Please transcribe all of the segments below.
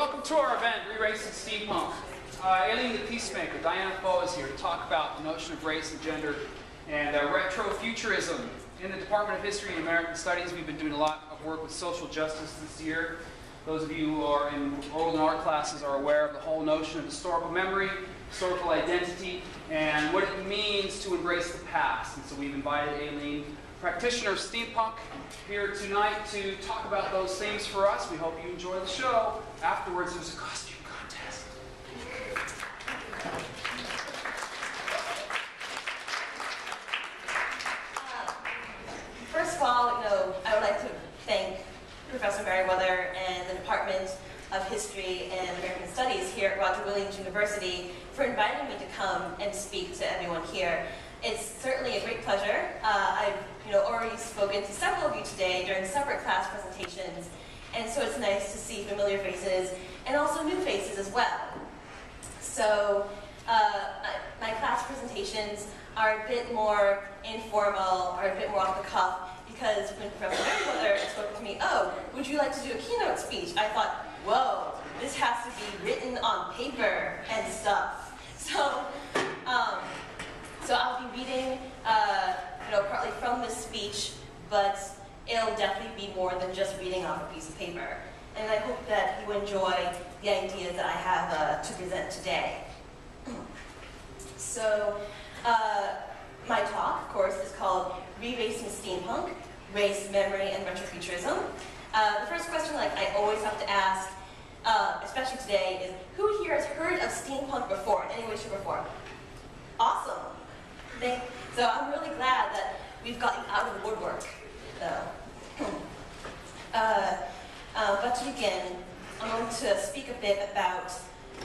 Welcome to our event, Re-Racing Steampunk. Alien the Peacemaker, Diana Foe is here to talk about the notion of race and gender and retrofuturism. In the Department of History and American Studies, we've been doing a lot of work with social justice this year. Those of you who are enrolled in art classes are aware of the whole notion of historical memory, historical identity, and what it means to embrace the past. And so we've invited Aileen, practitioner of steampunk, here tonight to talk about those things for us. We hope you enjoy the show. Afterwards, there's a costume contest. First of all, I would like to thank Professor Merriweather and the Department of History and American Studies here at Roger Williams University for inviting me to come and speak to everyone here. It's certainly a great pleasure. I've already spoken to several of you today during separate class presentations, and so it's nice to see familiar faces and also new faces as well. So my class presentations are a bit more informal, or a bit more off the cuff, because when Professor Merriweather spoke to me, oh, would you like to do a keynote speech? I thought, whoa, this has to be written on paper and stuff. So I'll be reading, partly from this speech, but it'll definitely be more than just reading off a piece of paper. And I hope that you enjoy the ideas that I have to present today. So, my talk, of course, is called Re-Racing Steampunk, Race, Memory, and Retrofuturism. The first question I always have to ask, especially today, is who here has heard of steampunk before, in any way, shape, or form? Awesome. So I'm really glad that we've got you out of the woodwork. But to begin, I'm going to speak a bit about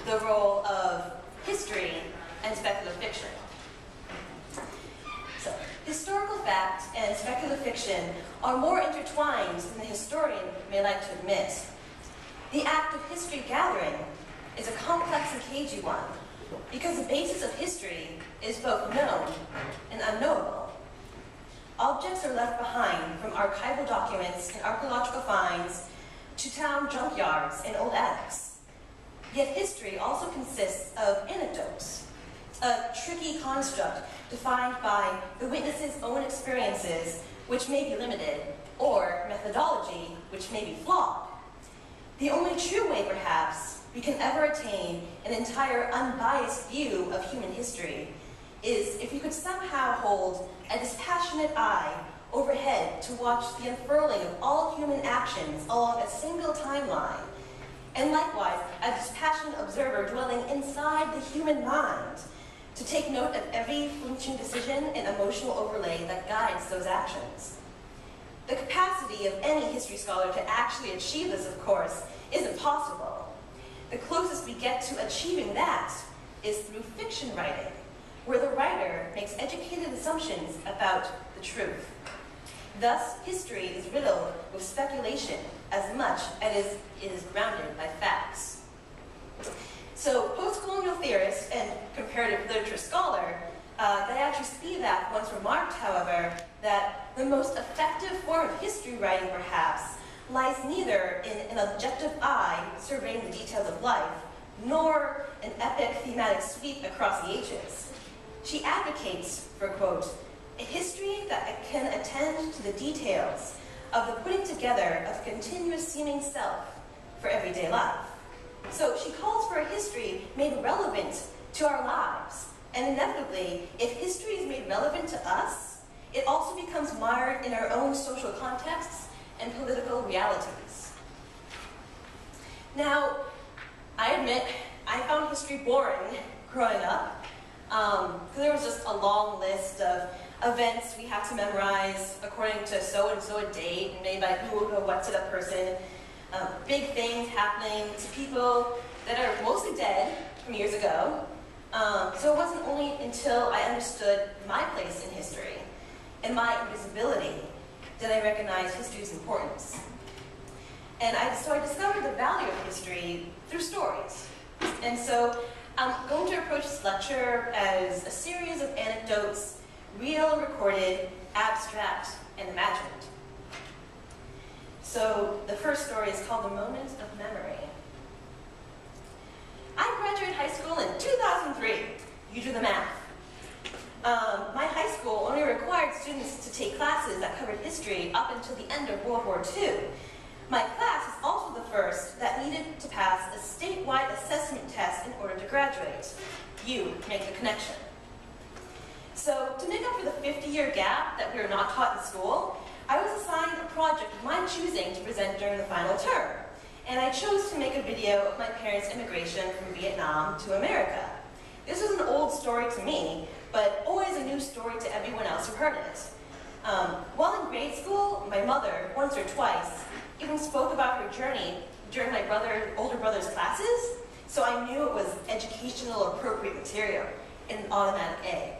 the role of history and speculative fiction. So, historical fact and speculative fiction are more intertwined than the historian may like to admit. The act of history gathering is a complex and cagey one, because the basis of history is both known and unknowable. Objects are left behind, from archival documents and archaeological finds to town junkyards and old attics. Yet history also consists of anecdotes, a tricky construct defined by the witness's own experiences, which may be limited, or methodology, which may be flawed. The only true way, perhaps, we can ever attain an entire unbiased view of human history is if we could somehow hold a dispassionate eye overhead to watch the unfurling of all human actions along a single timeline, and likewise a dispassionate observer dwelling inside the human mind to take note of every flinching decision and emotional overlay that guides those actions. The capacity of any history scholar to actually achieve this, of course, isn't possible. The closest we get to achieving that is through fiction writing, where the writer makes educated assumptions about the truth. Thus, history is riddled with speculation as much as it is grounded by facts. So, post-colonial theorist and comparative literature scholar, Gayatri Spivak once remarked, however, that the most effective form of history writing, perhaps, lies neither in an objective eye surveying the details of life, nor an epic thematic sweep across the ages. She advocates for, quote, a history that can attend to the details of the putting together of continuous seeming self for everyday life. So she calls for a history made relevant to our lives. And inevitably, if history is made relevant to us, it also becomes mired in our own social contexts and political realities. Now, I admit, I found history boring growing up. There was just a long list of events we had to memorize according to so-and-so a date, made by who or what to that person. Big things happening to people that are mostly dead from years ago. So it wasn't only until I understood my place in history and my invisibility that I recognized history's importance. And so I discovered the value of history through stories. And so I'm going to approach this lecture as a series of anecdotes, real, recorded, abstract, and imagined. So the first story is called The Moment of Memory. high school in 2003. You do the math. My high school only required students to take classes that covered history up until the end of World War II. My class is also the first that needed to pass a statewide assessment test in order to graduate. You make the connection. So, to make up for the 50-year gap that we were not taught in school, I was assigned a project of my choosing to present during the final term. And I chose to make a video of my parents' immigration from Vietnam to America. This was an old story to me, but always a new story to everyone else who heard it. While in grade school, my mother, once or twice, even spoke about her journey during my older brother's classes, so I knew it was educational appropriate material, an automatic A.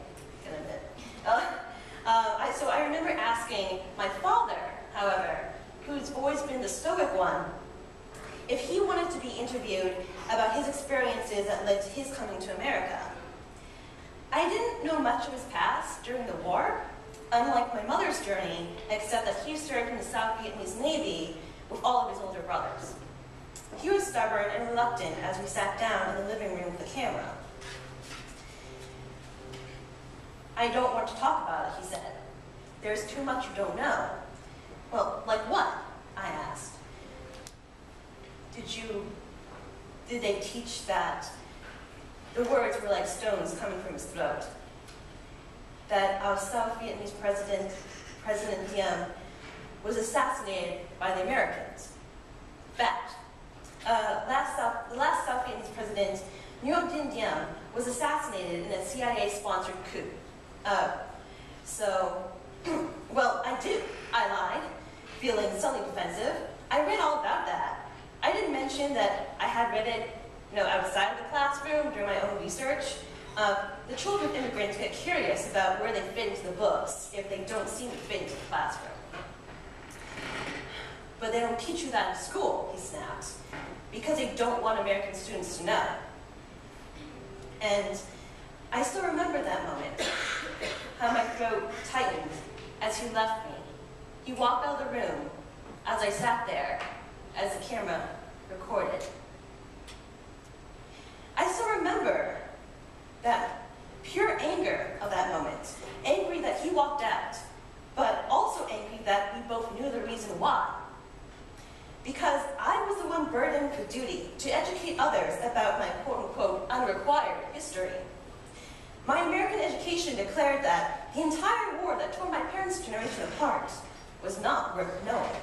So I remember asking my father, however, who's always been the stoic one, if he wanted to be interviewed about his experiences that led to his coming to America. I didn't know much of his past during the war, unlike my mother's journey, except that he served in the South Vietnamese Navy with all of his older brothers. He was stubborn and reluctant as we sat down in the living room with the camera. I don't want to talk about it, he said. There's too much you don't know. Well, like what? I asked. Did they teach that the words were like stones coming from his throat? That our South Vietnamese President Diem, was assassinated by the Americans. Fact. The last South Vietnamese president, Nguyen Dinh Diem, was assassinated in a CIA-sponsored coup. Well, I do. I lied, feeling suddenly defensive. I read all about that. I didn't mention that I had read it, outside of the classroom during my own research. The children of immigrants get curious about where they fit into the books if they don't seem to fit into the classroom. But they don't teach you that in school, he snapped, because they don't want American students to know. And I still remember that moment, how my throat tightened as he left me. He walked out of the room as I sat there, as the camera recorded. I still remember that pure anger of that moment, angry that he walked out, but also angry that we both knew the reason why. Because I was the one burdened with duty to educate others about my quote-unquote unrequired history. My American education declared that the entire war that tore my parents' generation apart was not worth knowing.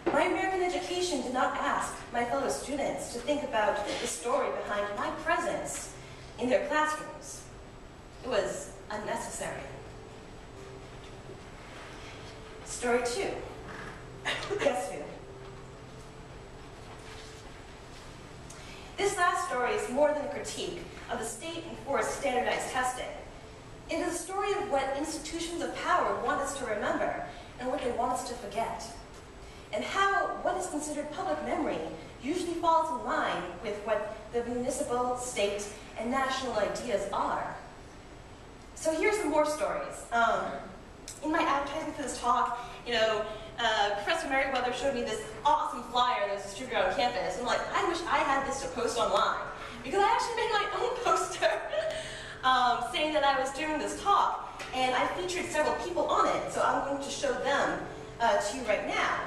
My American education did not ask my fellow students to think about the story behind my presence in their classrooms. It was unnecessary. Story 2. Guess who? This last story is more than a critique of the state-enforced standardized testing. It is a story of what institutions of power want us to remember and what they want us to forget, and how what is considered public memory usually falls in line with what the municipal, state, and national ideas are. So here's some more stories. In my advertising for this talk, Professor Merriweather showed me this awesome flyer that was distributed on campus. And I'm like, I wish I had this to post online. Because I actually made my own poster saying that I was doing this talk. And I featured several people on it, so I'm going to show them to you right now.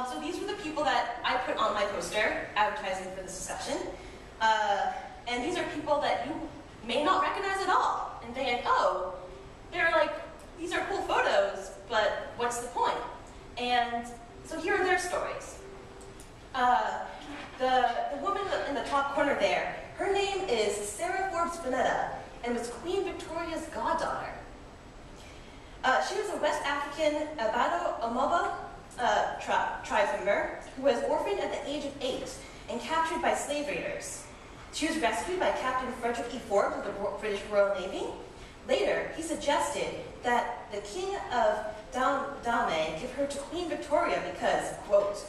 So these were the people that I put on my poster, advertising for this discussion. And these are people that you may not recognize at all. And think, oh, they're like, these are cool photos, but what's the point? And so here are their stories. The woman in the top corner there, her name is Sarah Forbes Bonetta, and was Queen Victoria's goddaughter. She was a West African Abado Omoba tribe member who was orphaned at the age of 8 and captured by slave raiders. She was rescued by Captain Frederick E. Forbes of the British Royal Navy. Later, he suggested that the King of Dahomey give her to Queen Victoria because, quote,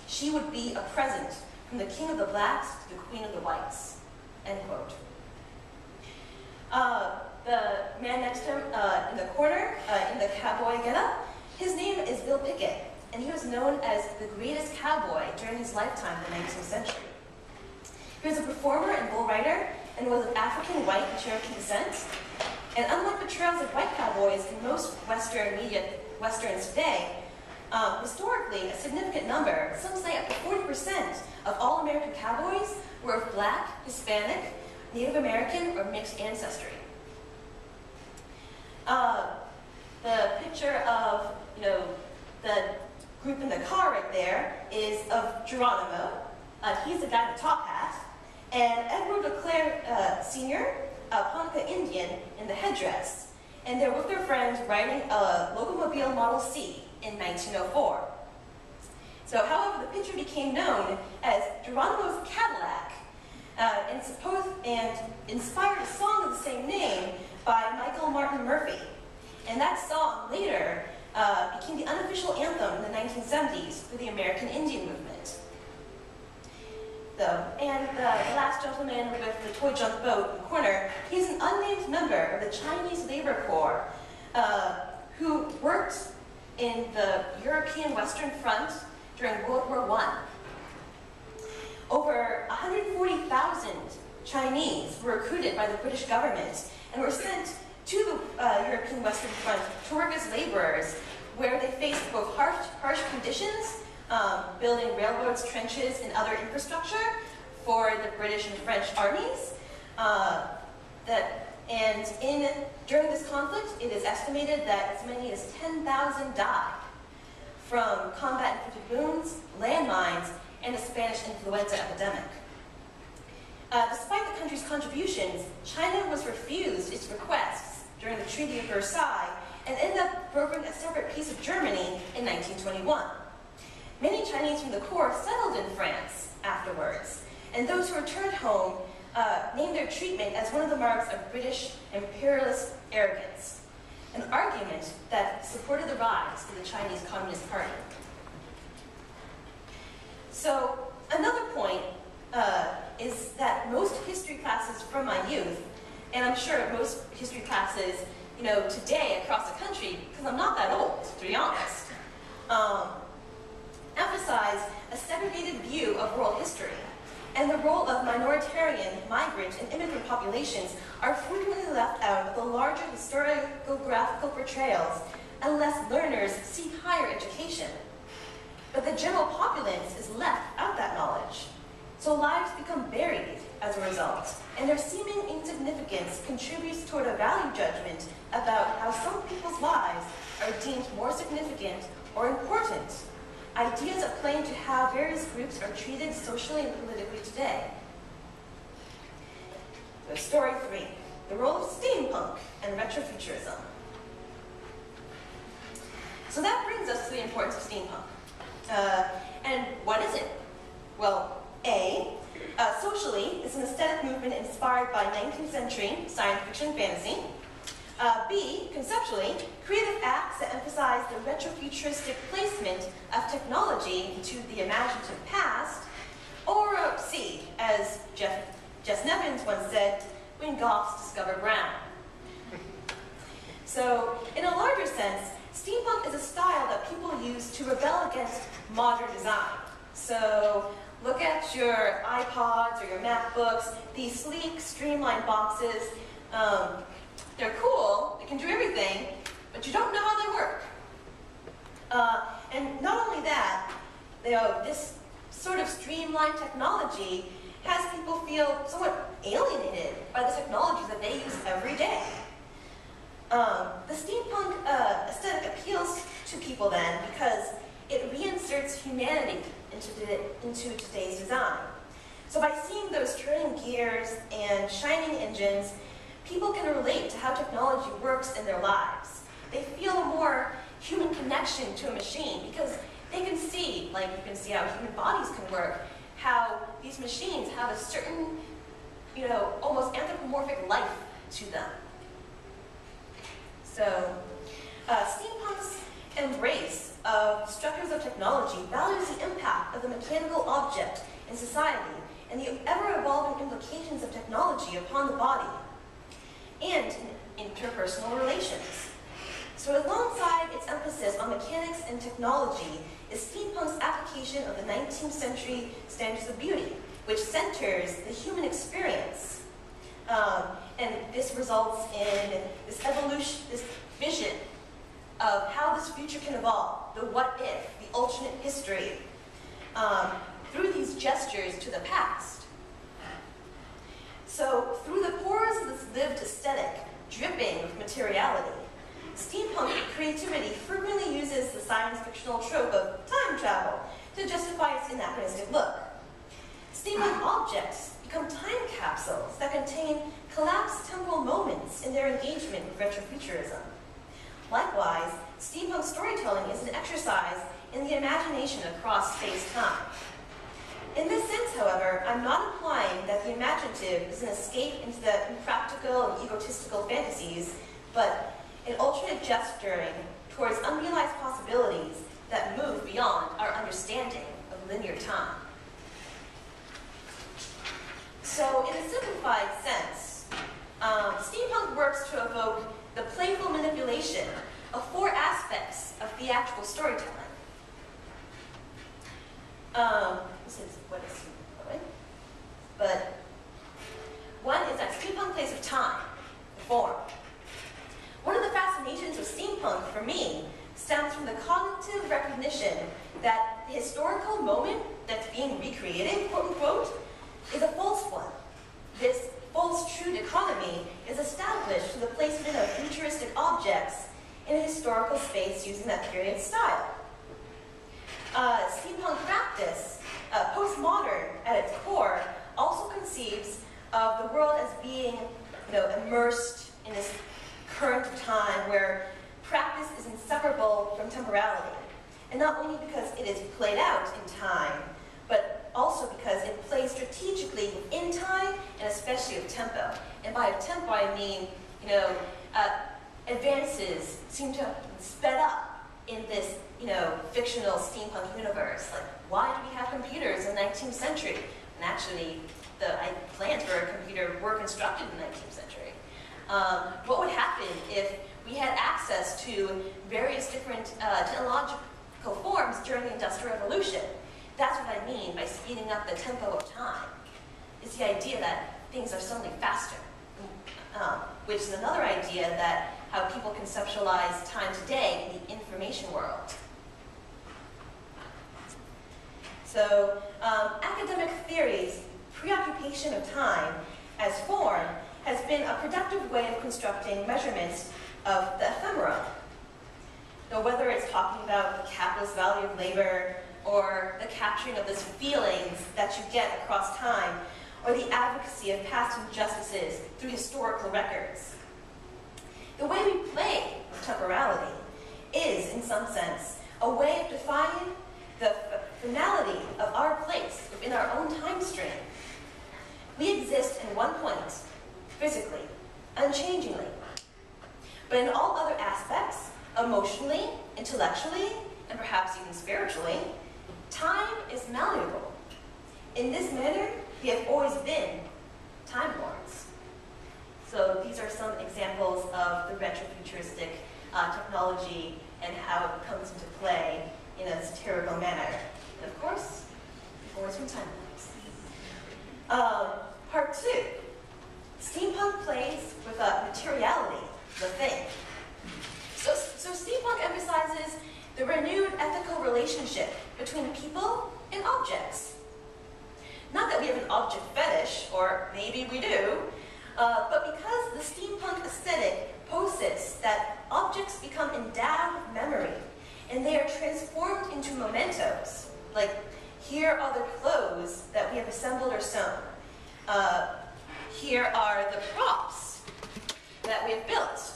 she would be a present from the King of the Blacks to the Queen of the Whites, end quote. The man next to him in the corner, in the cowboy getup, his name is Bill Pickett, and he was known as the greatest cowboy during his lifetime in the 19th century. He was a performer and bull rider, and was of African, white, and Cherokee descent. And unlike portrayals of white cowboys in most Western media, Westerns today, historically, a significant number, some say up to 40% of all American cowboys were of Black, Hispanic, Native American, or mixed ancestry. The picture of, the group in the car right there is of Geronimo. He's the guy in the top hat. And Edward LeClaire Sr., a Ponca Indian, in the headdress. And they're with their friends riding a Locomobile Model C in 1904. So, however, the picture became known as Geronimo's Cadillac, and inspired a song of the same name by Michael Martin Murphey. And that song later became the unofficial anthem in the 1970s for the American Indian movement. And the last gentleman with the toy junk boat in the corner, he's an unnamed member of the Chinese Labor Corps who worked in the European Western Front during World War I. Over 140,000 Chinese were recruited by the British government and were sent to the European Western Front to work as laborers, where they faced both harsh conditions, building railroads, trenches, and other infrastructure for the British and French armies. During this conflict, it is estimated that as many as 10,000 died from combat-inflicted wounds, landmines, and a Spanish influenza epidemic. Despite the country's contributions, China was refused its requests during the Treaty of Versailles and ended up brokering a separate piece of Germany in 1921. Many Chinese from the Corps settled in France afterwards, and those who returned home named their treatment as one of the marks of British imperialist arrogance, an argument that supported the rise of the Chinese Communist Party. So, another point is that most history classes from my youth, and I'm sure most history classes, today across the country, because I'm not that old, to be honest, emphasize a segregated view of world history, and the role of minoritarian, migrant, and immigrant populations are frequently left out of the larger historiographical portrayals unless learners seek higher education. But the general populace is left out that knowledge. So lives become buried as a result, and their seeming insignificance contributes toward a value judgment about how some people's lives are deemed more significant or important. Ideas of claim to how various groups are treated socially and politically today. So story 3, the role of steampunk and retrofuturism. So that brings us to the importance of steampunk. And what is it? Well, A, socially, it's an aesthetic movement inspired by 19th century science fiction and fantasy. B, conceptually, creative acts that emphasize the retrofuturistic placement of technology into the imaginative past. Or C, as Jess Nevins once said, when goths discover brown. So, in a larger sense, steampunk is a style that people use to rebel against modern design. So, look at your iPods or your MacBooks, these sleek, streamlined boxes. They're cool, they can do everything, but you don't know how they work. And not only that, this sort of streamlined technology has people feel somewhat alienated by the technologies that they use every day. The steampunk aesthetic appeals to people then because it reinserts humanity into today's design. So by seeing those turning gears and shining engines, people can relate to how technology works in their lives. They feel a more human connection to a machine because they can see, like you can see how human bodies can work, how these machines have a certain, almost anthropomorphic life to them. So, steampunk's embrace of structures of technology values the impact of the mechanical object in society and the ever-evolving implications of technology upon the body and in interpersonal relations. So alongside its emphasis on mechanics and technology is steampunk's application of the 19th century standards of beauty, which centers the human experience. And this results in this evolution, this vision of how this future can evolve, the what if, the alternate history, through these gestures to the past. So through the pores of this lived aesthetic, dripping with materiality, steampunk creativity frequently uses the science fictional trope of time travel to justify its anachronistic look. Steampunk objects become time capsules that contain collapsed temporal moments in their engagement with retrofuturism. Likewise, steampunk storytelling is an exercise in the imagination across space-time. In this sense, however, I'm not implying that the imaginative is an escape into the impractical and egotistical fantasies, but an alternate gesturing towards unrealized possibilities that move beyond our understanding of linear time. So, in a simplified sense, steampunk works to evoke the playful manipulation of 4 aspects of theatrical storytelling. This is what is going, but one is that steampunk plays with time, the form. One of the fascinations of steampunk, for me, stems from the cognitive recognition that the historical moment that's being recreated, quote unquote, is a false one. This false true dichotomy is established through the placement of futuristic objects in a historical space using that period style. Steampunk practice, postmodern at its core, also conceives of the world as being, immersed in this current of time where practice is inseparable from temporality. And not only because it is played out in time, but also because it plays strategically within time and especially with tempo. And by tempo, I mean, advances seem to have sped up in this, fictional steampunk universe. Like, why do we have computers in the 19th century? And actually, the plans for a computer were constructed in the 19th century. What would happen if we had access to various different technological forms during the Industrial Revolution? That's what I mean by speeding up the tempo of time. It's the idea that things are suddenly faster, which is another idea that how people conceptualize time today in the information world. So, academic theory's preoccupation of time as form has been a productive way of constructing measurements of the ephemera. Now, whether it's talking about the capitalist value of labor, or the capturing of these feelings that you get across time, or the advocacy of past injustices through historical records. The way we play with temporality is, in some sense, a way of defining the finality of our place within our own time stream. We exist in one point, physically, unchangingly. But in all other aspects, emotionally, intellectually, and perhaps even spiritually, time is malleable. In this manner, we have always been time lords. So these are some examples of the retrofuturistic technology and how it comes into play in a satirical manner. And of course, we've always been time lords. Part 2. Steampunk plays with materiality, the thing. So steampunk emphasizes the renewed ethical relationship between people and objects. Not that we have an object fetish, or maybe we do, but because the steampunk aesthetic posits that objects become endowed with memory, and they are transformed into mementos. Like, here are the clothes that we have assembled or sewn. Here are the props that we have built.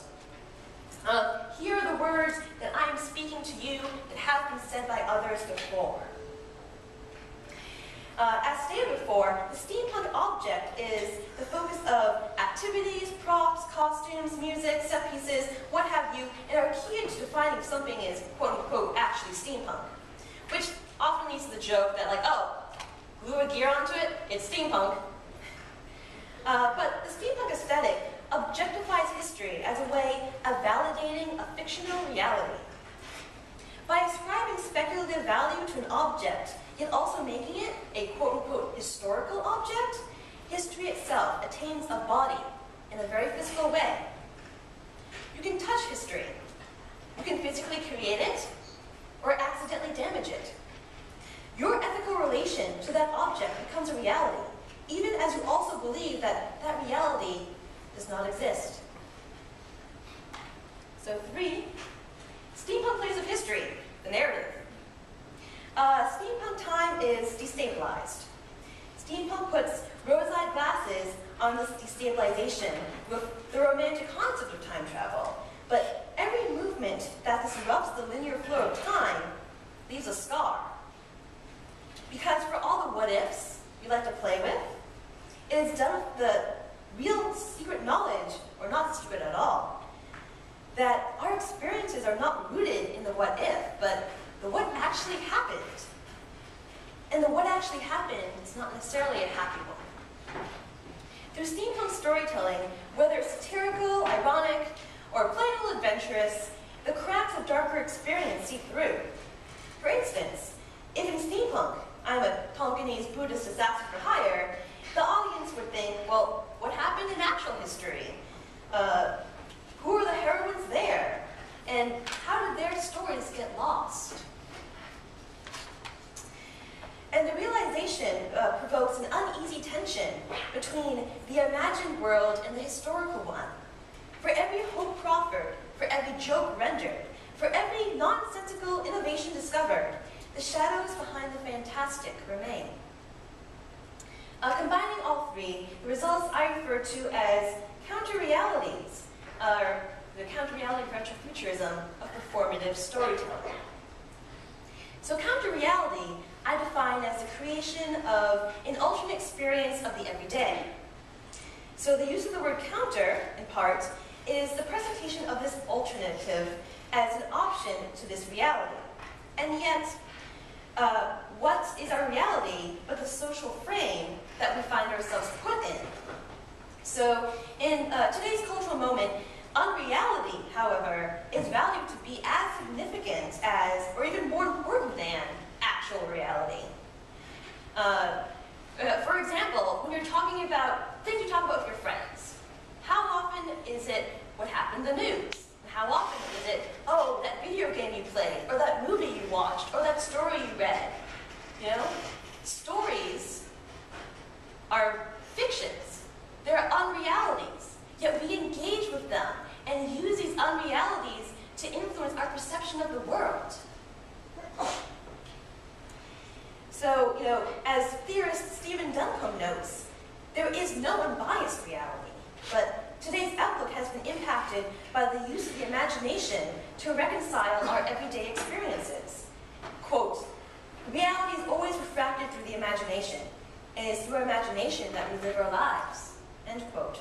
Here are the words that I am speaking to you that have been said by others before. As stated before, the steampunk object is the focus of activities, props, costumes, music, set pieces, what have you, and are key to defining if something is, quote-unquote, actually steampunk. Which often leads to the joke that, like, oh, glue a gear onto it, it's steampunk. But the steampunk aesthetic objectifies history as a way of validating a fictional reality. By ascribing obtains a body in a very physical way. You can touch history. You can physically create it or accidentally damage it. Your ethical relation to that object becomes a reality, even as you also believe that that reality does not exist. So 3, steampunk plays of history, the narrative. Steampunk time is destabilized. Steampunk puts rose-eyed glasses on this destabilization with the romantic concept of time travel, but every movement that disrupts the linear flow of time leaves a scar. Because for all the what-ifs you like to play with, it is done with the real secret knowledge, or not secret at all, that our experiences are not rooted in the what-if, but the what actually happened. And the what actually happened is not necessarily a happy one. Through steampunk storytelling, whether satirical, ironic, or plain old adventurous, the cracks of darker experience seep through. For instance, if in steampunk I'm a Tonkinese Buddhist assassin for hire, the audience would think, well, what happened in actual history? Who are the heroines there? And how did their stories get lost? And the realization provokes an uneasy tension between the imagined world and the historical one. For every hope proffered, for every joke rendered, for every nonsensical innovation discovered, the shadows behind the fantastic remain. Combining all 3, the results I refer to as counter-realities, or the counter-reality retrofuturism of performative storytelling. So counter-reality I define as the creation of an alternate experience of the everyday. So the use of the word counter, in part, is the presentation of this alternative as an option to this reality. And yet, what is our reality but the social frame that we find ourselves put in? So in today's cultural moment, unreality, however, is valued to be as significant as, or even more important than, actual reality. For example, when you're talking about things you talk about with your friends, how often is it what happened in the news? How often is it, oh, that video game you played, or that movie you watched, or that story you read? You know? Stories are fictions. They're unrealities. Yet we engage with them and use these unrealities to influence our perception of the world. So, you know, as theorist Stephen Duncombe notes, there is no unbiased reality, but today's outlook has been impacted by the use of the imagination to reconcile our everyday experiences. Quote, reality is always refracted through the imagination, and it is through our imagination that we live our lives. End quote.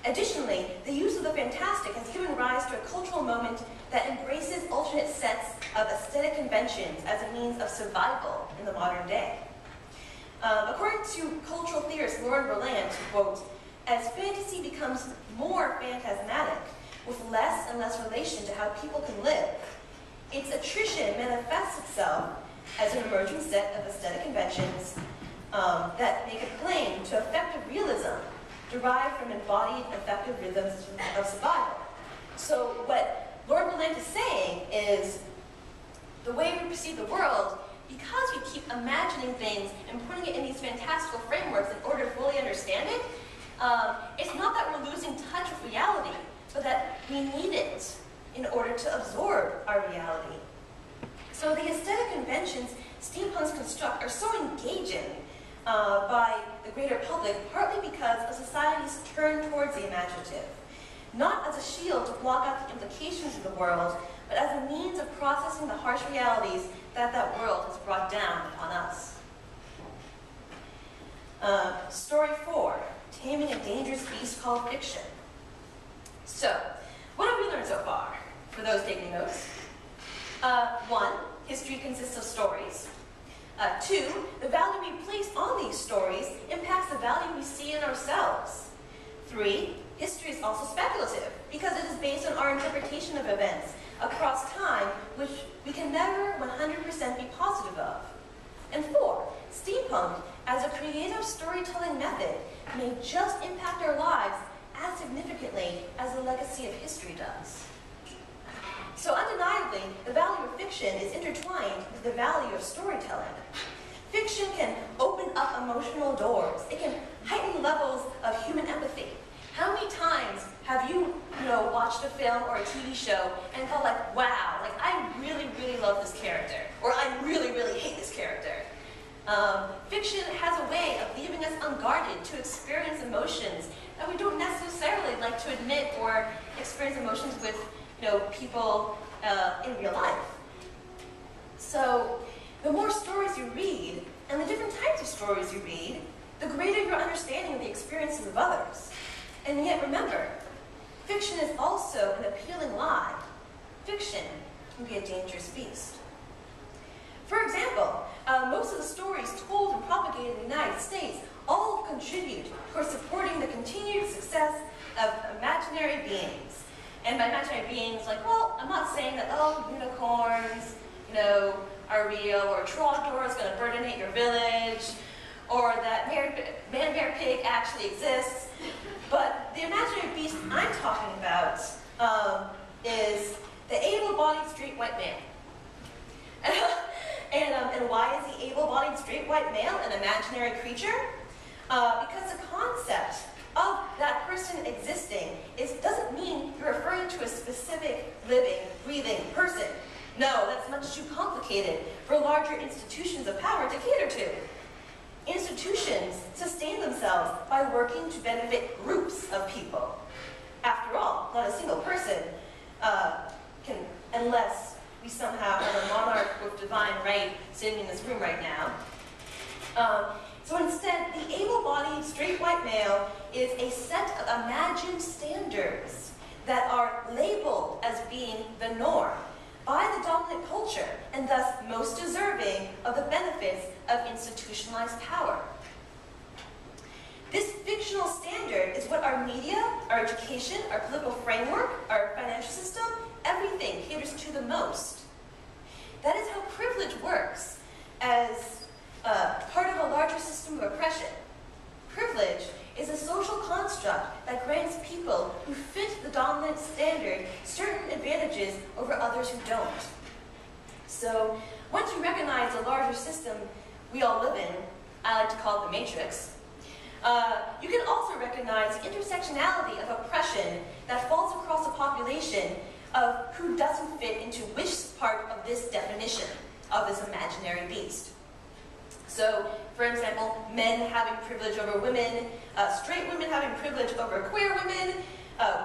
Additionally, the use of the fantastic has given rise to a cultural moment that embraces alternate sets of aesthetic conventions as a means of survival in the modern day. According to cultural theorist Lauren Berlant, quote, as fantasy becomes more phantasmatic, with less and less relation to how people can live, its attrition manifests itself as an emerging set of aesthetic conventions that make a claim to effective realism derived from embodied effective rhythms of survival. So what Lauren Berlant is saying is the way we perceive the world, because we keep imagining things and putting it in these fantastical frameworks in order to fully understand it, it's not that we're losing touch with reality, but that we need it in order to absorb our reality. So the aesthetic conventions steampunks construct are so engaging by the greater public, partly because of society's turn towards the imaginative, not as a shield to block out the implications of the world, but as a means of processing the harsh realities that that world has brought down upon us. Story 4, Taming a Dangerous Beast Called Fiction. So, what have we learned so far, for those taking notes? 1, history consists of stories. 2, the value we place on these stories impacts the value we see in ourselves. 3, history is also speculative, because it is based on our interpretation of events across time, which we can never 100% be positive of. And 4, Steampunk, as a creative storytelling method, may just impact our lives as significantly as the legacy of history does. So undeniably, the value of fiction is intertwined with the value of storytelling. Fiction can open up emotional doors. It can heighten levels of human empathy. How many times have you watched a film or a TV show and felt like, wow, like I really, really love this character, or I really, really hate this character? Fiction has a way of leaving us unguarded to experience emotions that we don't necessarily like to admit, or experience emotions with people in real life. So the more stories you read, and the different types of stories you read, the greater your understanding of the experiences of others. And yet remember, fiction is also an appealing lie. Fiction can be a dangerous beast. For example, most of the stories told and propagated in the United States all contribute towards supporting the continued success of imaginary beings. And by imaginary beings, like, well, I'm not saying that, oh, unicorns, are real, or Trogdor is going to burdenate your village, or that Man Bear Pig actually exists. But the imaginary beast I'm talking about is the able-bodied straight white male. And why is the able-bodied straight white male an imaginary creature? Because the concept of that person existing doesn't mean you're referring to a specific living, breathing person. No, that's much too complicated for larger institutions of power to cater to. Institutions sustain themselves by working to benefit groups of people. After all, not a single person can, unless we somehow have a monarch with divine right sitting in this room right now. So instead, the able-bodied straight white male is a set of imagined standards that are labeled as being the norm by the dominant culture, and thus most deserving of the benefits of institutionalized power. This fictional standard is what our media, our education, our political framework, our financial system, everything caters to the most. That is how privilege works as part of a larger system of oppression. Privilege is a social construct that grants people who fit the dominant standard certain advantages over others who don't. So once you recognize the larger system we all live in, I like to call it the matrix, you can also recognize the intersectionality of oppression that falls across a population of who doesn't fit into which part of this definition of this imaginary beast. So, for example, men having privilege over women, straight women having privilege over queer women,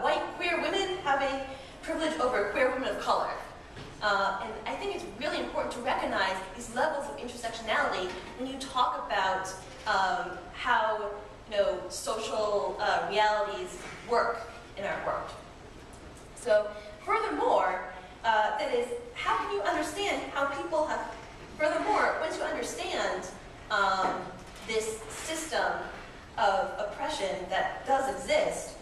white queer women having privilege over queer women of color. And I think it's really important to recognize these levels of intersectionality when you talk about how social realities work in our world. So, furthermore, that is, how can you understand how people have, furthermore, once you understand this system of oppression that does exist,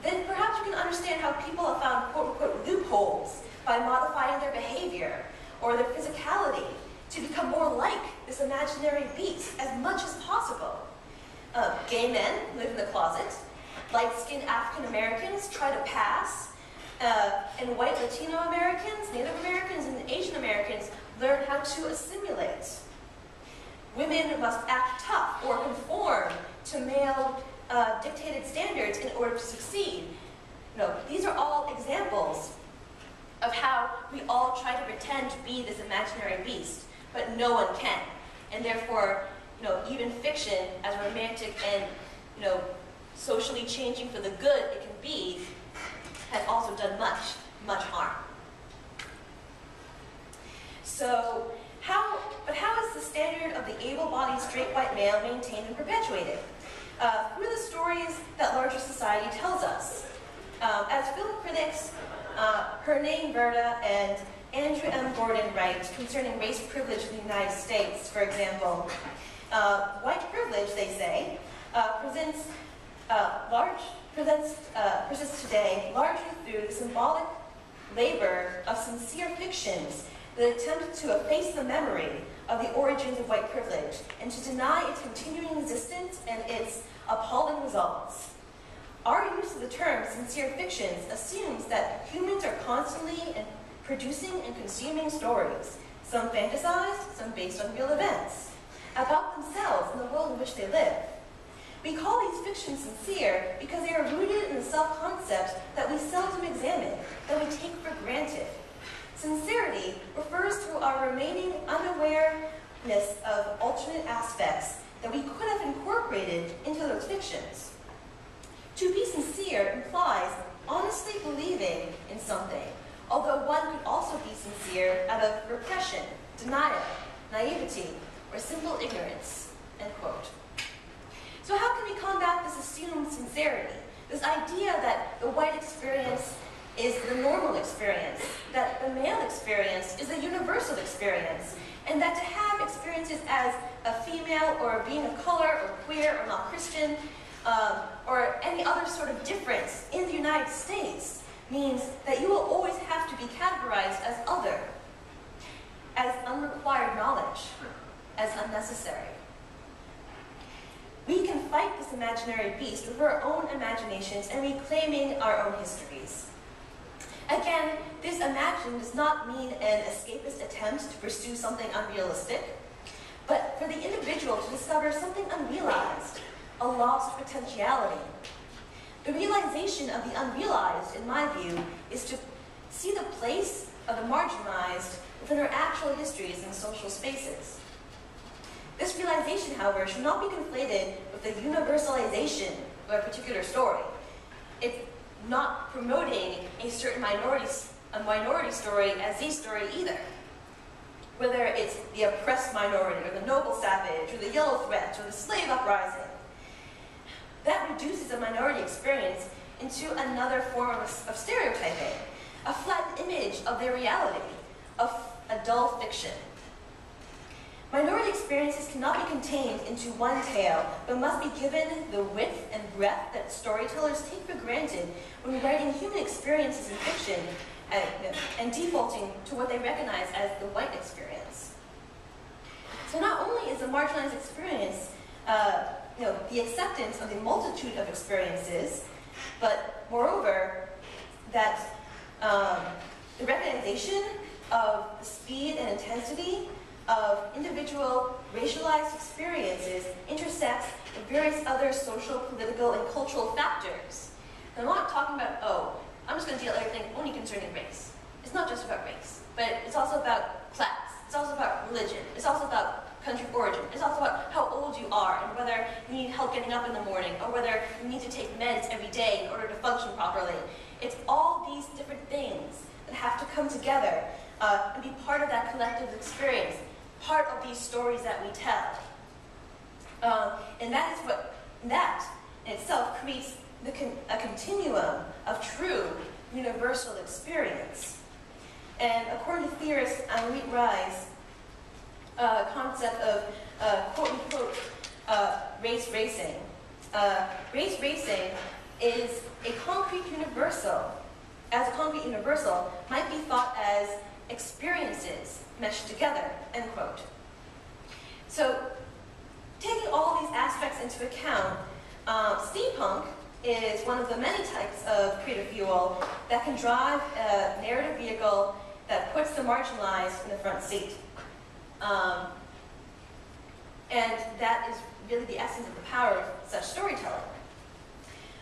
then perhaps you can understand how people have found quote-unquote loopholes by modifying their behavior or their physicality to become more like this imaginary beast as much as possible. Gay men live in the closet, light-skinned African Americans try to pass, and white Latino Americans, Native Americans, and Asian Americans learn how to assimilate. Women must act tough or conform to male dictated standards in order to succeed. These are all examples of how we all try to pretend to be this imaginary beast, but no one can. And therefore, even fiction, as romantic and socially changing for the good it can be, has also done much harm. So, how is the standard of the able-bodied straight white male maintained and perpetuated? Through the stories that larger society tells us. As film critics Hernane Verda and Andrew M. Gordon write concerning race privilege in the United States, for example, white privilege, they say, persists today largely through the symbolic labor of sincere fictions that attempt to efface the memory of the origins of white privilege and to deny its continuing existence and its appalling results. Our use of the term sincere fictions assumes that humans are constantly producing and consuming stories, some fantasized, some based on real events, about themselves and the world in which they live. We call these fictions sincere because they are rooted in the self-concepts that we seldom examine, that we take for granted. Sincerity refers to our remaining unawareness of alternate aspects that we could have incorporated into those fictions. To be sincere implies honestly believing in something, although one could also be sincere out of repression, denial, naivety, or simple ignorance, end quote. So how can we combat this assumed sincerity, this idea that the white experience is the normal experience, that the male experience is a universal experience, and that to have experiences as a female or being of color or queer or not Christian or any other sort of difference in the United States means that you will always have to be categorized as other, as unrequired knowledge, as unnecessary. We can fight this imaginary beast with our own imaginations and reclaiming our own histories. Again, this imagine does not mean an escapist attempt to pursue something unrealistic, but for the individual to discover something unrealized, a lost potentiality. The realization of the unrealized, in my view, is to see the place of the marginalized within our actual histories and social spaces. This realization, however, should not be conflated with the universalization of a particular story. It's not promoting a certain minority story as the story either. Whether it's the oppressed minority, or the noble savage, or the yellow threat, or the slave uprising. That reduces a minority experience into another form of stereotyping, a flattened image of their reality, of a dull fiction. Minority experiences cannot be contained into one tale, but must be given the width and breadth that storytellers take for granted when writing human experiences in fiction and defaulting to what they recognize as the white experience. So not only is the marginalized experience the acceptance of the multitude of experiences, but moreover, that the recognition of the speed and intensity of individual racialized experiences intersects with various other social, political, and cultural factors. And I'm not talking about, oh, I'm just going to deal with everything only concerning race. It's not just about race, but it's also about class. It's also about religion. It's also about country of origin. It's also about how old you are and whether you need help getting up in the morning or whether you need to take meds every day in order to function properly. It's all these different things that have to come together and be part of that collective experience, part of these stories that we tell. And that is what, that in itself creates a continuum of true universal experience. And according to theorist Henri Rey's concept of quote-unquote race racing, race racing is a concrete universal, as a concrete universal, might be thought as experiences meshed together, end quote. So, taking all these aspects into account, steampunk is one of the many types of creative fuel that can drive a narrative vehicle that puts the marginalized in the front seat. And that is really the essence of the power of such storytelling.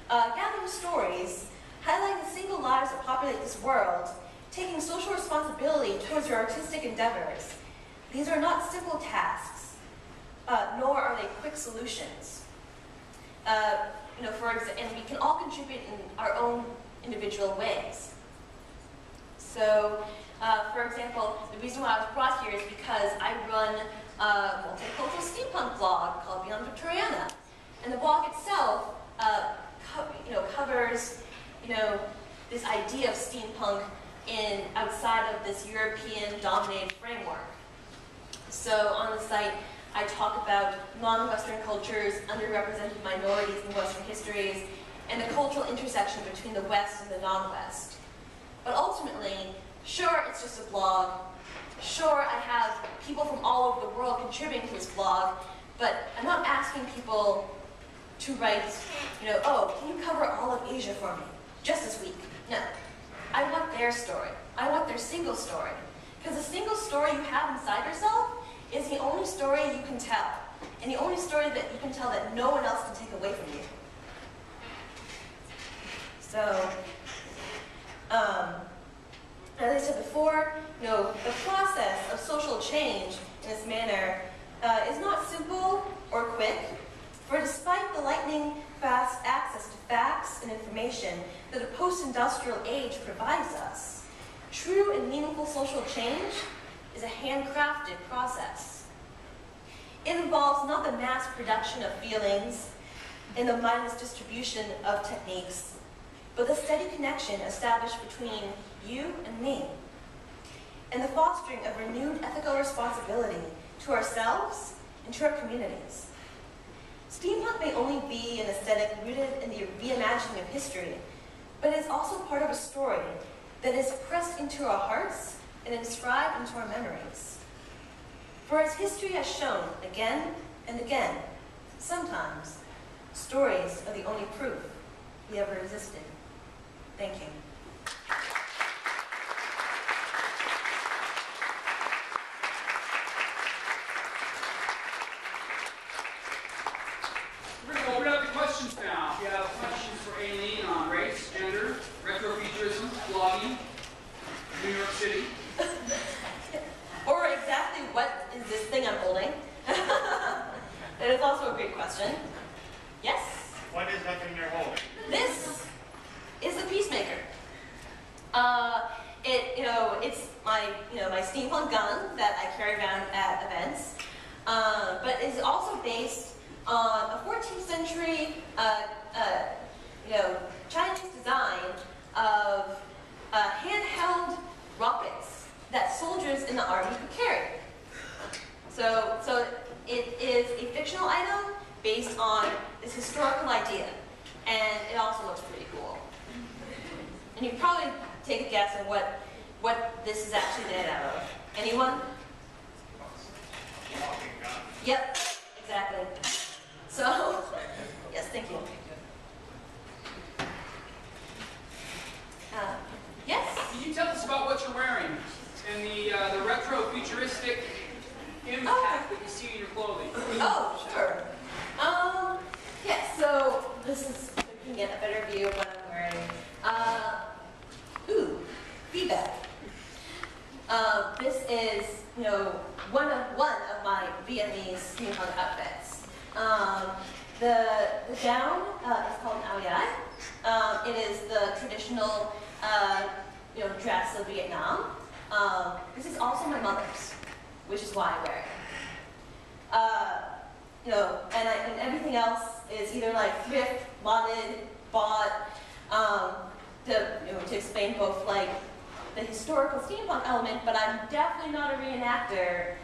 Gathering stories, highlighting the single lives that populate this world, taking social responsibility towards your artistic endeavors. These are not simple tasks, nor are they quick solutions. And we can all contribute in our own individual ways. So, for example, the reason why I was brought here is because I run a multicultural steampunk blog called Beyond Victoriana. And the blog itself covers this idea of steampunk outside of this European-dominated framework. So on the site, I talk about non-Western cultures, underrepresented minorities in Western histories, and the cultural intersection between the West and the non-West. But ultimately, sure, it's just a blog, Sure, I have people from all over the world contributing to this blog, but I'm not asking people to write, oh, can you cover all of Asia for me, just this week? No. I want their story. I want their single story. Because the single story you have inside yourself is the only story you can tell. And the only story that you can tell that no one else can take away from you. So, as I said before, the process of social change in this manner is not simple or quick, for despite the lightning-fast access to facts and information that a post-industrial age provides us, true and meaningful social change is a handcrafted process. It involves not the mass production of feelings and the mindless distribution of techniques, but the steady connection established between you and me, and the fostering of renewed ethical responsibility to ourselves and to our communities. Steampunk may only be an aesthetic rooted in the reimagining of history, but it is also part of a story that is pressed into our hearts and inscribed into our memories. For as history has shown again and again, sometimes stories are the only proof we ever existed. Thank you. We're going to open up the questions now. If you have questions for Aileen on race, gender, retrofuturism, blogging, New York City. Or exactly what is this thing I'm holding? That is also a great question. Yes? What is that thing you're holding? This is the Peacemaker. It's my steampunk gun that I carry around at events, but it's also based on a 14th century, Chinese design of handheld rockets that soldiers in the army could carry. So it is a fictional item based on this historical idea, and it also looks pretty cool. And you can probably take a guess at what this is actually made out of. Anyone? Walking gun. Yep, exactly. So, yes, thank you. Yes? Can you tell us about what you're wearing and the retro-futuristic impact that you see in your clothing? Oh, sure. Yes, so this is, so you can get a better view of what I'm wearing. Feedback. This is, one of my Vietnamese steampunk outfits. The gown is called an áo dài. It is the traditional, dress of Vietnam. This is also my mother's, which is why I wear it. And everything else is either like thrift, modded, bought, to explain both like the historical steampunk element, but I'm definitely not a reenactor,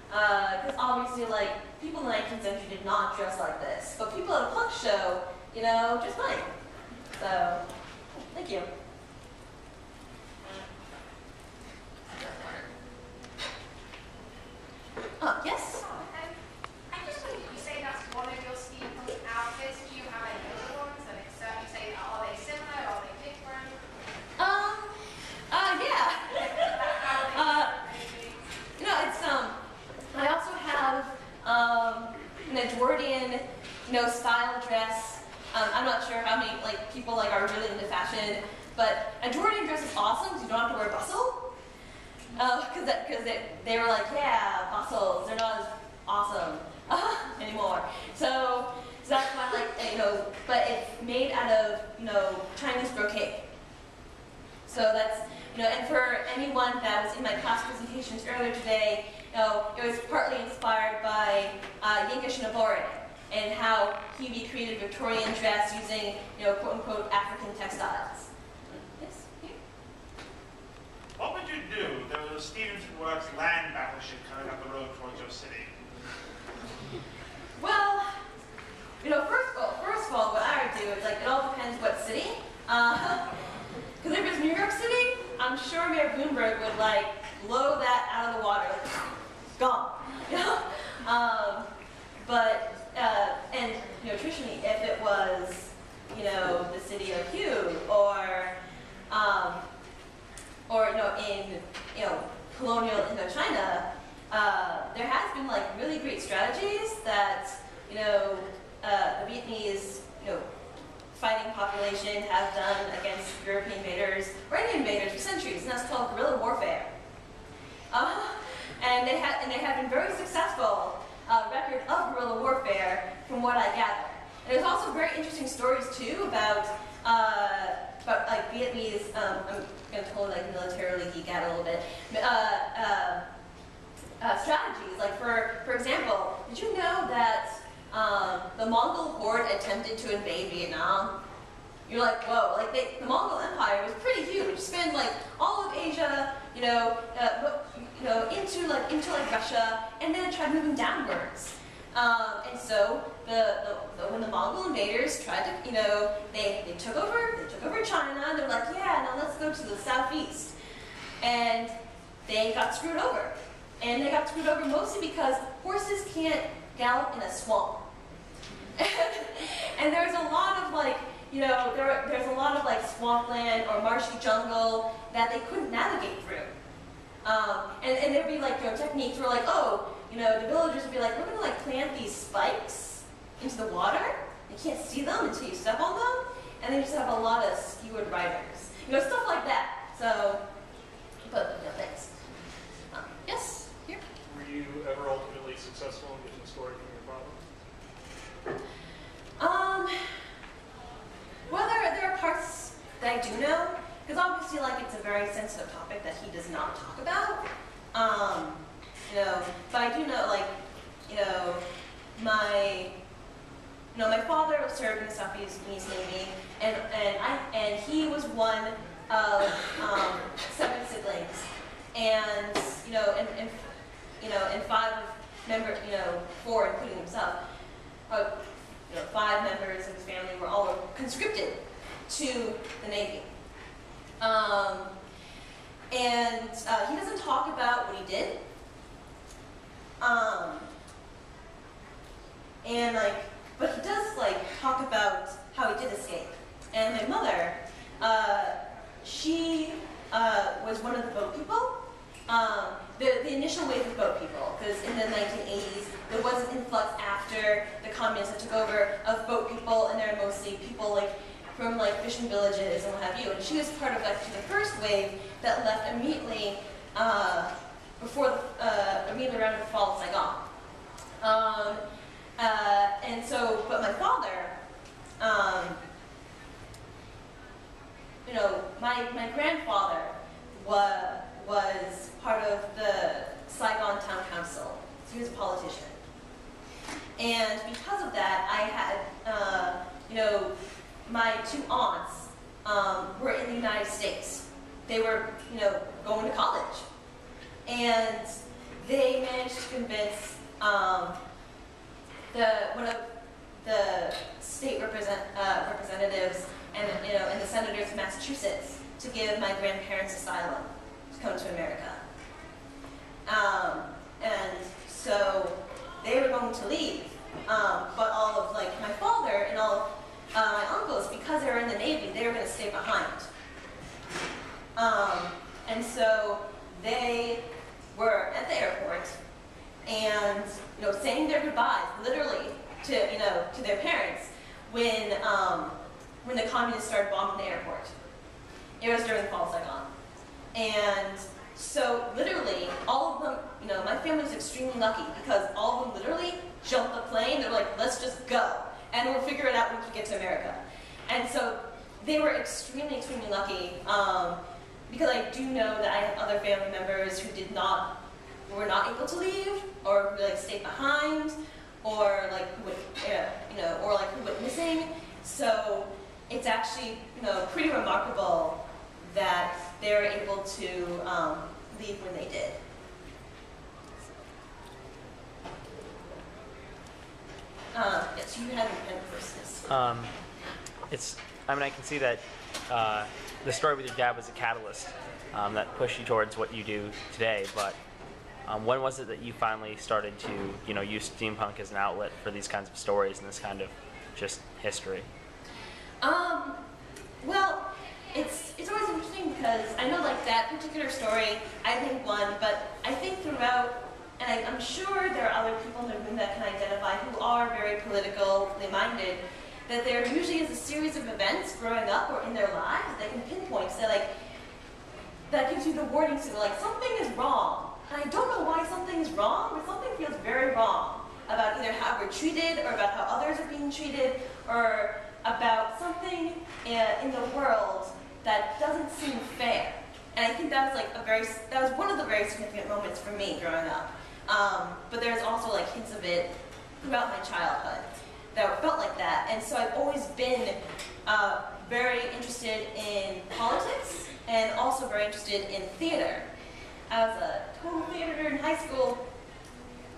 because obviously like people in the 19th century did not dress like this, but people at a punk show, just fine. So, thank you. Yes? I just wanted you say that's one of your steampunk outfits. Do you have any other ones? And you say, are they similar? Are they different? Yeah. I also have an Edwardian, style dress. I'm not sure how many people are really into fashion, but Edwardian dress is awesome because you don't have to wear bustle. Because they were like, yeah, bustles, they're not as awesome anymore. So that's why but it's made out of, Chinese brocade. So that's, and for anyone that was in my class presentations earlier today, it was partly inspired by Yinka Shinobore and how he recreated Victorian dress using, quote-unquote, African textiles. Yes? Here? What would you do? There was a Stevenson Works land battleship coming up the road towards your city. Well, first of all, what I would do is it all depends what city. Because if it's New York City, I'm sure Mayor Bloomberg would blow that out of the water. there has been like really great strategies that the Vietnamese fighting population have done against European invaders or Indian invaders for centuries, and that's called guerrilla warfare. And they have been very successful record of guerrilla warfare, from what I gather. And there's also very interesting stories too about like Vietnamese. I'm going to totally like militarily geek out a little bit. Strategies, like for example, did you know that the Mongol horde attempted to invade Vietnam? You're like, whoa! Like the Mongol Empire was pretty huge. Spanned like all of Asia, into Russia, and then it tried moving downwards. And so when the Mongol invaders tried to, they took over China. And they're like, yeah, now let's go to the southeast, and they got screwed over. And they got screwed over mostly because horses can't gallop in a swamp. And there's a lot of like, there's a lot of like swampland or marshy jungle that they couldn't navigate through. And there'd be like techniques where like, the villagers would be like, we're gonna like plant these spikes into the water. You can't see them until you step on them, and they just have a lot of skewered riders, stuff like that. So, but thanks. Yes, here. Were you ever ultimately successful in getting a story from your father? Well, there are parts that I do know, because obviously, like, it's a very sensitive topic that he does not talk about. But I do know, like, my father served in the South Vietnamese Navy, and he was one of 7 siblings, and and 5 members, 4 including himself, 5 members of his family were all conscripted to the Navy. And he doesn't talk about what he did. But he does talk about how he did escape. And my mother, she was one of the boat people. The initial wave of boat people, because in the 1980s there was an influx after the communists took over of boat people, and they're mostly people from fishing villages and what have you. And she was part of the first wave that left immediately immediately around the fall of Saigon. But my father, my grandfather was part of the Saigon Town Council. So he was a politician. And because of that, I had, my 2 aunts were in the United States. They were, going to college. And they managed to convince one of the state representatives and the senators of Massachusetts to give my grandparents asylum to come to America. And so they were going to leave, but all of my father and all of my uncles, because they were in the Navy, they were going to stay behind. And so they were at the airport and saying their goodbyes, literally, to their parents when the communists started bombing the airport. It was during the fall of Saigon. And so literally, all of them, my family was extremely lucky because all of them literally jumped the plane. They were like, let's just go, and we'll figure it out when we get to America. And so they were extremely, extremely lucky because I do know that I have other family members who were not able to leave, or stayed behind, or who went missing. So it's actually pretty remarkable that they were able to leave when they did. Yes, you had first. I can see that the story with your dad was a catalyst that pushed you towards what you do today. But when was it that you finally started to, use steampunk as an outlet for these kinds of stories and this kind of just history? Well, it's always interesting because I know that particular story I think won, but I think throughout, and sure there are other people in the room that can identify who are very politically minded, that there usually is a series of events growing up or in their lives that they can pinpoint. So like, that gives you the warning signal, like something is wrong. And I don't know why something is wrong, but something feels very wrong about either how we're treated or about how others are being treated or about something in the world that doesn't seem fair. And I think that was like that was one of the very significant moments for me growing up. But there's also like hints of it throughout my childhood that felt like that. And so I've always been very interested in politics and also very interested in theater. I was a total theater nerd in high school.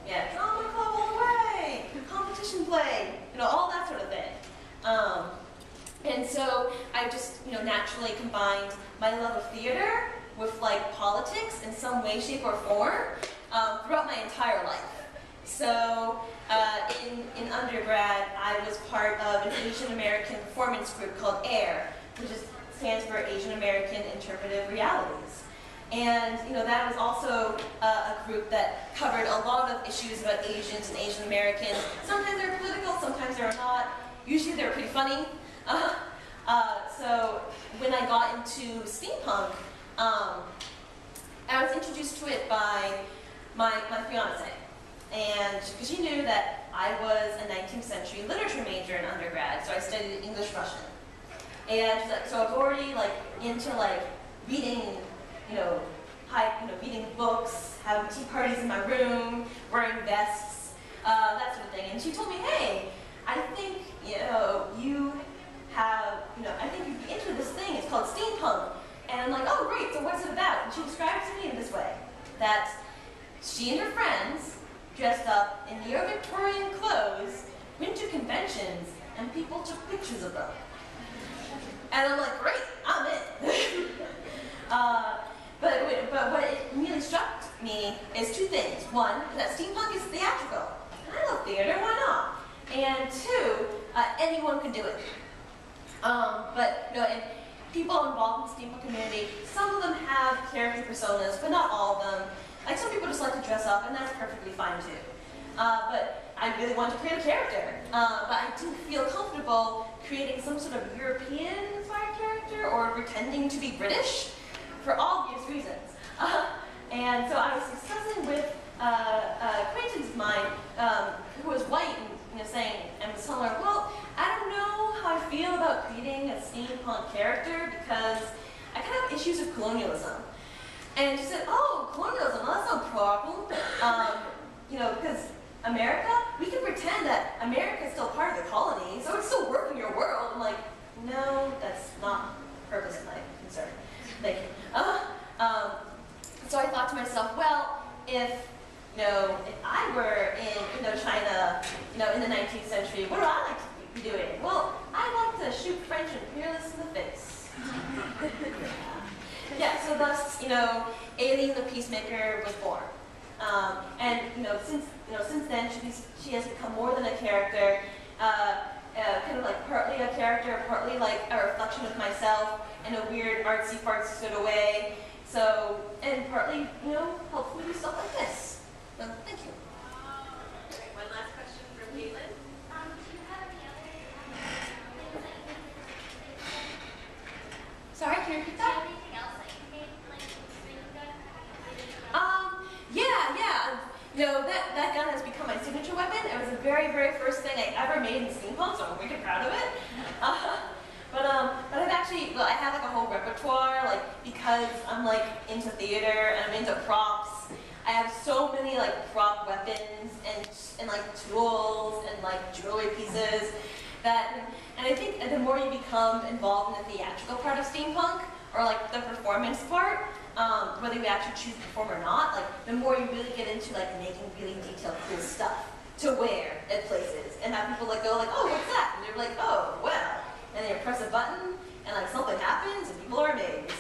Yeah, drama club all the way, competition play, all that sort of thing. And so I just, naturally combined my love of theater with like politics in some way, shape, or form throughout my entire life. So in undergrad, I was part of an Asian American performance group called AIR, which stands for Asian American Interpretive Realities. And that was also a group that covered a lot of issues about Asians and Asian Americans. Sometimes they were political, sometimes they were not. Usually they were pretty funny. So when I got into steampunk, I was introduced to it by my fiance. And because she knew that I was a 19th century literature major in undergrad, so I studied English Russian. And so I was already like into like reading, reading books, having tea parties in my room, wearing vests, that sort of thing. And she told me, hey, I think you have, I think you'd be into this thing. It's called steampunk. And I'm like, oh, great. So what's it about? And she described it to me in this way: that she and her friends dressed up in neo-Victorian clothes, went to conventions, and people took pictures of them. And I'm like, great, I'm in. But what it really struck me is two things. One, that steampunk is theatrical. And I love theater, why not? And two, anyone can do it. And people involved in the steampunk community, some of them have character personas, but not all of them. Like some people just like to dress up, and that's perfectly fine too. But I really wanted to create a character. But I didn't feel comfortable creating some sort of European-inspired character or pretending to be British for obvious reasons. And so I was discussing with an acquaintance of mine who was white and saying, and was telling her, well, I don't know how I feel about creating a steampunk character because I kind of have issues with colonialism. And she said, oh, colonialism, well, that's no problem. Because America, we can pretend that America is still part of the colony, so it's still working your world. I'm like, no, that's not purpose of my concern. Thank you. So I thought to myself, well, if I were in Indochina, in the 19th century, what would I like to be doing? Well, I like to shoot French imperialists in the face. Yeah, so thus, Alien the Peacemaker was born. And since then, she has become more than a character, kind of like partly a character, partly like a reflection of myself in a weird artsy-fartsy sort of way. So, and partly, helps me do stuff like this. So, thank you. One last question from Caitlin. Sorry, can you repeat that? Anything else that you made, like string gun? That gun has become my signature weapon. It was the very, very first thing I ever made in steampunk, so I'm wicked proud of it. But I've actually, I have like a whole repertoire, because I'm into theater and I'm into props. I have so many prop weapons and tools and jewelry pieces and I think the more you become involved in the theatrical part of steampunk, or the performance part, whether you actually choose to perform or not, the more you really get into making really detailed, cool stuff to wear at places, and have people go oh, what's that? And they're oh, well, and then you press a button, and something happens, and people are amazed,